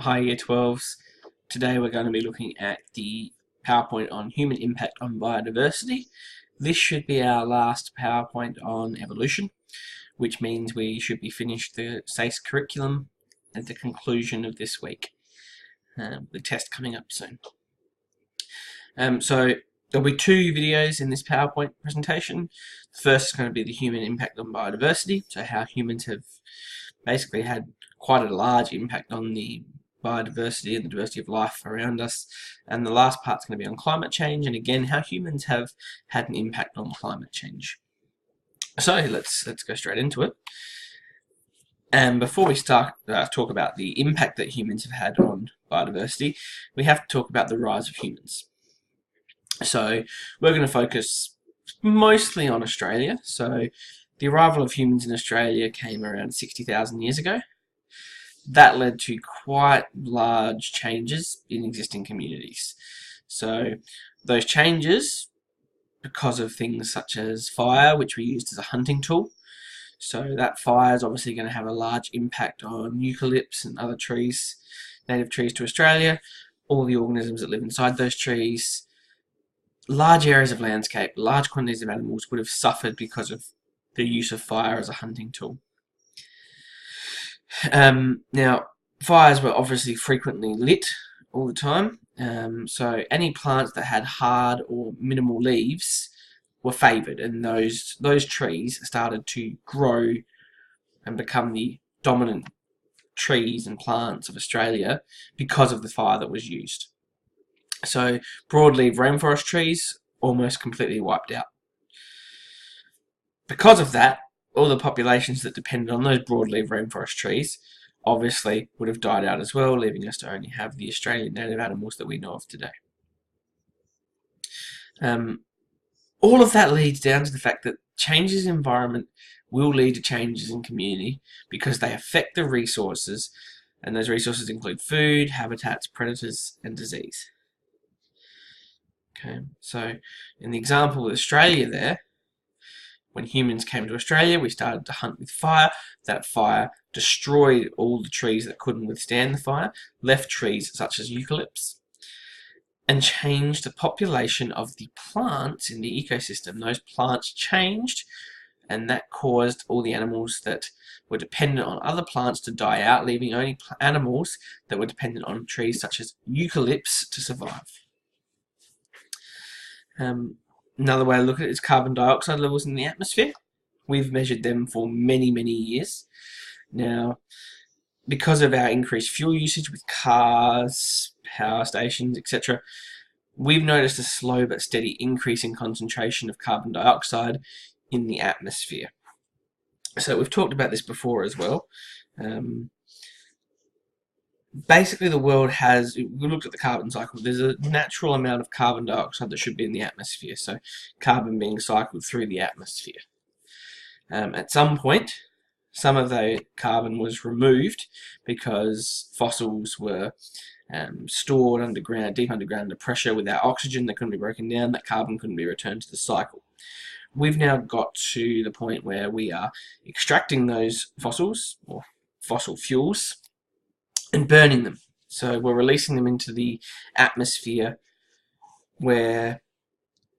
Hi Year 12s. Today we're going to be looking at the PowerPoint on human impact on biodiversity. This should be our last PowerPoint on evolution, which means we should be finished the SACE curriculum at the conclusion of this week. The test coming up soon. So there'll be two videos in this PowerPoint presentation. The first is going to be the human impact on biodiversity, so how humans have basically had quite a large impact on the biodiversity and the diversity of life around us. And the last part's going to be on climate change, and again how humans have had an impact on climate change. So let's go straight into it. And before we start talk about the impact that humans have had on biodiversity, we have to talk about the rise of humans. So we're going to focus mostly on Australia. So the arrival of humans in Australia came around 60,000 years ago. That led to quite large changes in existing communities. So those changes, because of things such as fire, which we used as a hunting tool. So that fire is obviously going to have a large impact on eucalypts and other trees, native trees to Australia, all the organisms that live inside those trees. Large areas of landscape, large quantities of animals would have suffered because of the use of fire as a hunting tool. Now, fires were obviously frequently lit all the time, so any plants that had hard or minimal leaves were favoured, and those trees started to grow and become the dominant trees and plants of Australia because of the fire that was used. So broadleaf rainforest trees almost completely wiped out. Because of that, all the populations that depended on those broadleaf rainforest trees obviously would have died out as well, leaving us to only have the Australian native animals that we know of today. All of that leads down to the fact that changes in environment will lead to changes in community because they affect the resources, and those resources include food, habitats, predators, and disease. Okay, so in the example with Australia there, when humans came to Australia, we started to hunt with fire. That fire destroyed all the trees that couldn't withstand the fire, left trees such as eucalypts, and changed the population of the plants in the ecosystem. Those plants changed, and that caused all the animals that were dependent on other plants to die out, leaving only animals that were dependent on trees such as eucalypts to survive. Another way to look at it is carbon dioxide levels in the atmosphere. We've measured them for many, many years. Now, because of our increased fuel usage with cars, power stations, etc., we've noticed a slow but steady increase in concentration of carbon dioxide in the atmosphere. So we've talked about this before as well. Basically, the world has, we looked at the carbon cycle, there's a natural amount of carbon dioxide that should be in the atmosphere, so carbon being cycled through the atmosphere. At some point, some of the carbon was removed because fossils were stored underground, deep underground under pressure without oxygen that couldn't be broken down. That carbon couldn't be returned to the cycle. We've now got to the point where we are extracting those fossils, or fossil fuels, and burning them. So we're releasing them into the atmosphere where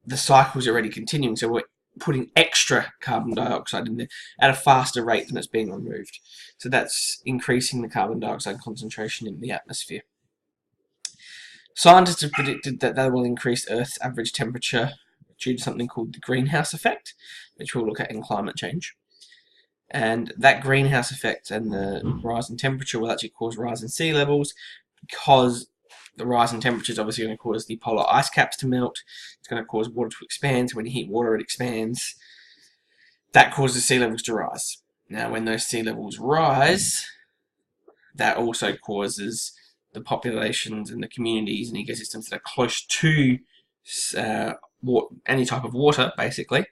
the cycle's already continuing. So we're putting extra carbon dioxide in there at a faster rate than it's being removed. So that's increasing the carbon dioxide concentration in the atmosphere. Scientists have predicted that they will increase Earth's average temperature due to something called the greenhouse effect, which we'll look at in climate change. And that greenhouse effect and the rise in temperature will actually cause rise in sea levels, because the rise in temperature is obviously going to cause the polar ice caps to melt. It's going to cause water to expand. So when you heat water, it expands. That causes sea levels to rise. Now, when those sea levels rise, that also causes the populations and the communities and ecosystems that are close to any type of water, basically,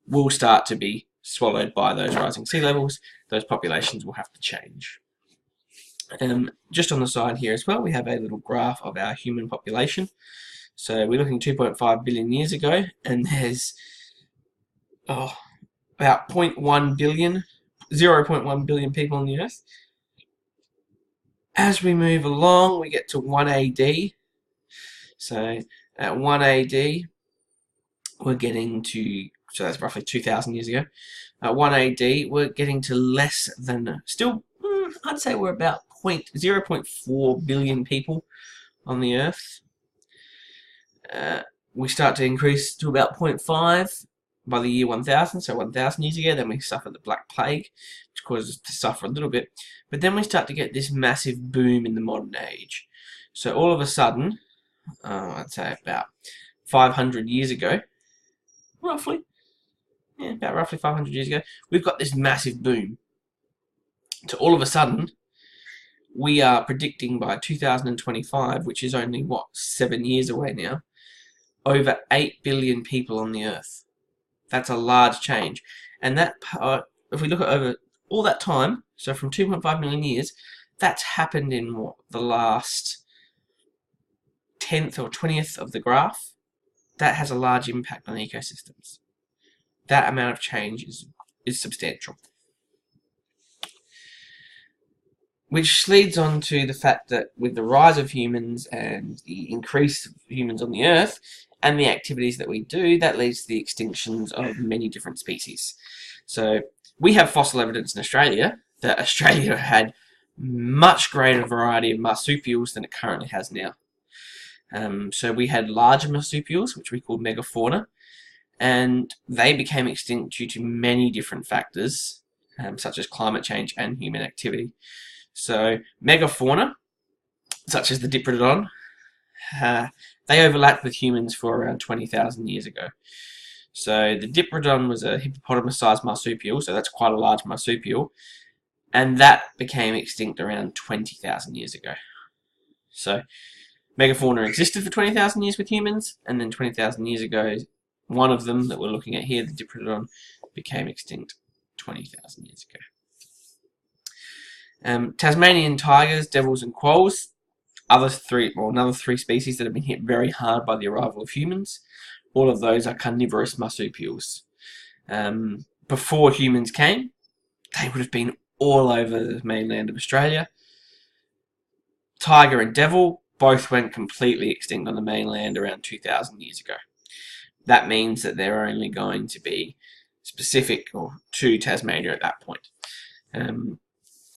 will start to be swallowed by those rising sea levels. Those populations will have to change. Just on the side here as well, we have a little graph of our human population. So we're looking 2.5 billion years ago, and there's about 0.1 billion people on the Earth. as we move along, we get to 1 AD. So at 1 AD, we're getting to, so that's roughly 2,000 years ago. At 1 AD, we're getting to less than, still, I'd say we're about 0.4 billion people on the Earth. We start to increase to about 0.5 by the year 1000, so 1000 years ago. Then we suffer the Black Plague, which causes us to suffer a little bit. But then we start to get this massive boom in the modern age. So all of a sudden, I'd say about 500 years ago, roughly, about roughly 500 years ago, we've got this massive boom. So all of a sudden, we are predicting by 2025, which is only, 7 years away now, over 8 billion people on the Earth. That's a large change. And that, if we look at over all that time, so from 2.5 million years, that's happened in the last 10th or 20th of the graph. That has a large impact on ecosystems. That amount of change is substantial. Which leads on to the fact that with the rise of humans and the increase of humans on the Earth and the activities that we do, that leads to the extinctions of many different species. So we have fossil evidence in Australia that Australia had much greater variety of marsupials than it currently has now. So we had larger marsupials, which we called megafauna, and they became extinct due to many different factors, such as climate change and human activity. So megafauna, such as the Diprotodon, they overlapped with humans for around 20,000 years ago. So the Diprotodon was a hippopotamus-sized marsupial, so that's quite a large marsupial, and that became extinct around 20,000 years ago. So megafauna existed for 20,000 years with humans, and then 20,000 years ago, one of them that we're looking at here, the Diprotodon, became extinct 20,000 years ago. Tasmanian tigers, devils, and quolls, another three species that have been hit very hard by the arrival of humans. All of those are carnivorous marsupials. Before humans came, they would have been all over the mainland of Australia. Tiger and devil both went completely extinct on the mainland around 2,000 years ago. That means that they're only going to be specific to Tasmania at that point.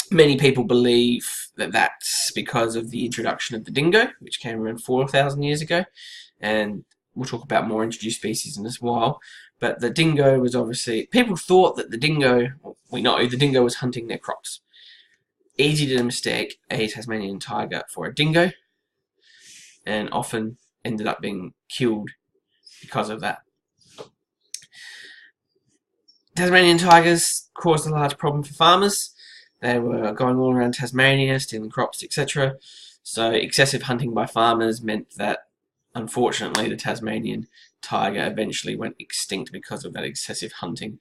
Many people believe that that's because of the introduction of the dingo, which came around 4,000 years ago, and we'll talk about more introduced species in this while. But the dingo was obviously, people thought that the dingo, we know the dingo was hunting their crops. Easy to mistake a Tasmanian tiger for a dingo, and often ended up being killed because of that. Tasmanian tigers caused a large problem for farmers. They were going all around Tasmania, stealing crops, etc. So excessive hunting by farmers meant that, unfortunately, the Tasmanian tiger eventually went extinct because of that excessive hunting.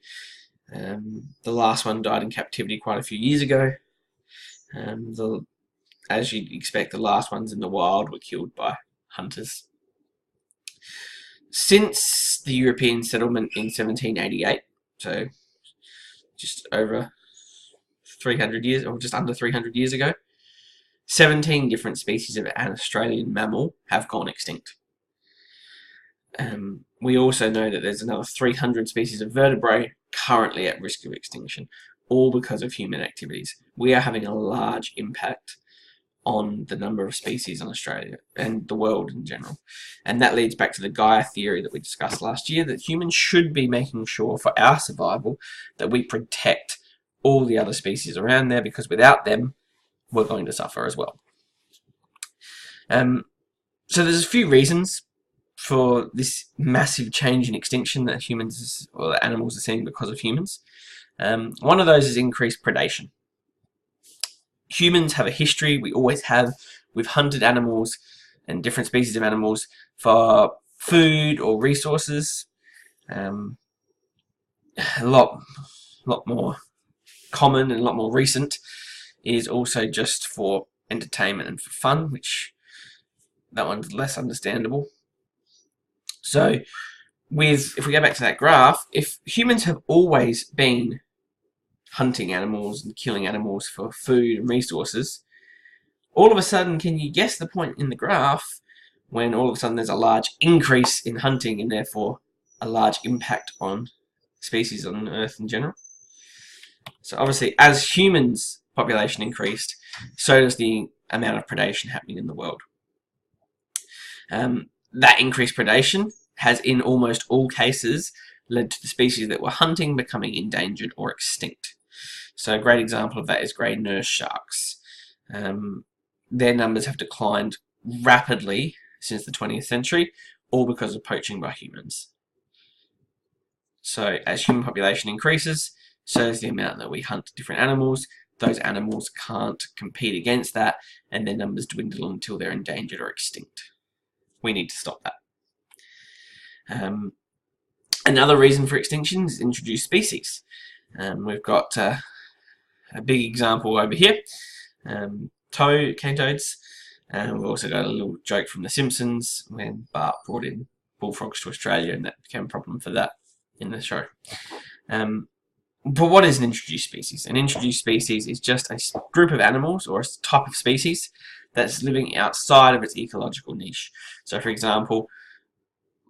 The last one died in captivity quite a few years ago. As you'd expect, the last ones in the wild were killed by hunters. Since the European settlement in 1788, so just over 300 years, or just under 300 years ago, 17 different species of an Australian mammal have gone extinct. We also know that there's another 300 species of vertebrae currently at risk of extinction, all because of human activities. We are having a large impact on the number of species in Australia and the world in general. And that leads back to the Gaia theory that we discussed last year, that humans should be making sure for our survival that we protect all the other species around there, because without them, we're going to suffer as well. So there's a few reasons for this massive change in extinction that humans or that animals are seeing because of humans. One of those is increased predation. Humans have a history, we always have. We've hunted animals and different species of animals for food or resources. A lot more common and a lot more recent is also just for entertainment and for fun, which that one's less understandable. So if we go back to that graph, if humans have always been hunting animals and killing animals for food and resources, all of a sudden, can you guess the point in the graph when all of a sudden there's a large increase in hunting and therefore a large impact on species on Earth in general? So obviously, as humans' population increased, so does the amount of predation happening in the world. That increased predation has, in almost all cases, led to the species that were hunting becoming endangered or extinct. So a great example of that is grey nurse sharks. Their numbers have declined rapidly since the 20th century, all because of poaching by humans. So as human population increases, so is the amount that we hunt different animals. Those animals can't compete against that, and their numbers dwindle until they're endangered or extinct. We need to stop that. Another reason for extinction is introduced species. We've got a big example over here, cane toads. We've also got a little joke from The Simpsons when Bart brought in bullfrogs to Australia, and that became a problem for that in the show. But what is an introduced species? An introduced species is just a group of animals or a type of species that's living outside of its ecological niche. So, for example,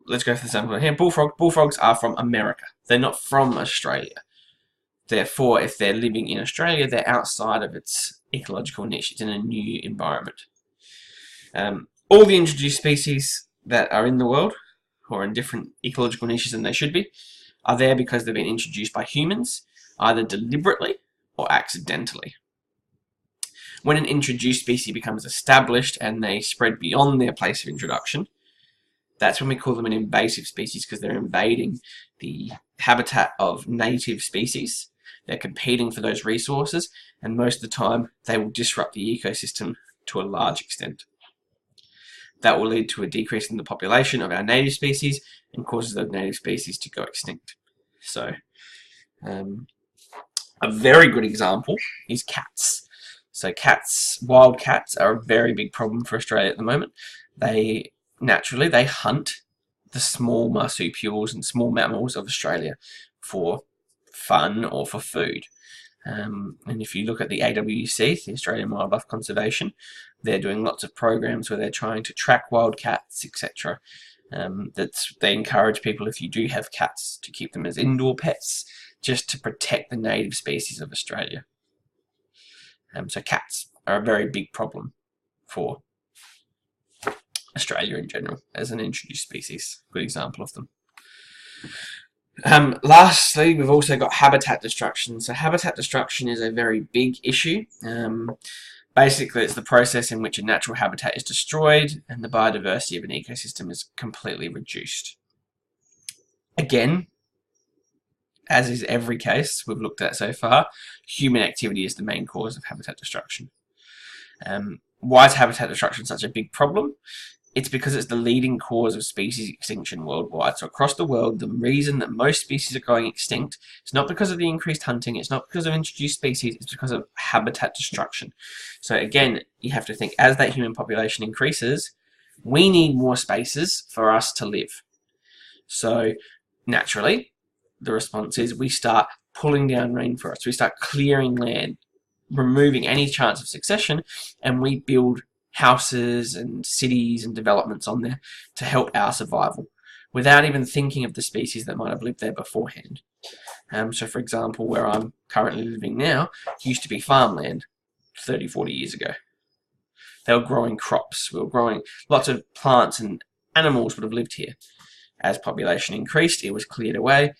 let's go for the example here. Bullfrogs are from America. They're not from Australia. Therefore, if they're living in Australia, they're outside of its ecological niche. It's in a new environment. All the introduced species that are in the world, or in different ecological niches than they should be, are there because they've been introduced by humans, either deliberately or accidentally. When an introduced species becomes established and they spread beyond their place of introduction, that's when we call them an invasive species, because they're invading the habitat of native species. They're competing for those resources, and most of the time they will disrupt the ecosystem to a large extent. That will lead to a decrease in the population of our native species and causes those native species to go extinct. So, a very good example is cats. So cats, wild cats, are a very big problem for Australia at the moment. They hunt the small marsupials and small mammals of Australia for fun or for food. And if you look at the AWC, the Australian Wildlife Conservation, they're doing lots of programs where they're trying to track wild cats, etc. They encourage people, if you do have cats, to keep them as indoor pets, just to protect the native species of Australia. So cats are a very big problem for Australia in general as an introduced species. Good example of them. Lastly, we've also got habitat destruction. So habitat destruction is a very big issue. Basically, it's the process in which a natural habitat is destroyed and the biodiversity of an ecosystem is completely reduced. Again, as is every case we've looked at so far, human activity is the main cause of habitat destruction. Why is habitat destruction such a big problem? It's because it's the leading cause of species extinction worldwide. So across the world, the reason that most species are going extinct is not because of the increased hunting, it's not because of introduced species, it's because of habitat destruction. So again, you have to think, as that human population increases, we need more spaces for us to live. So naturally, the response is we start pulling down rainforests, we start clearing land, removing any chance of succession, and we build houses and cities and developments on there to help our survival without even thinking of the species that might have lived there beforehand. So for example, where I'm currently living now used to be farmland 30, 40 years ago. They were growing crops, we were growing lots of plants, and animals would have lived here. As population increased, it was cleared away,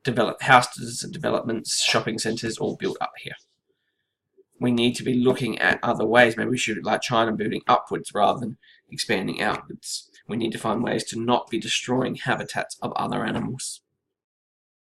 developed houses and developments, shopping centres all built up here. We need to be looking at other ways. Maybe we should, like China, building upwards rather than expanding outwards. We need to find ways to not be destroying habitats of other animals.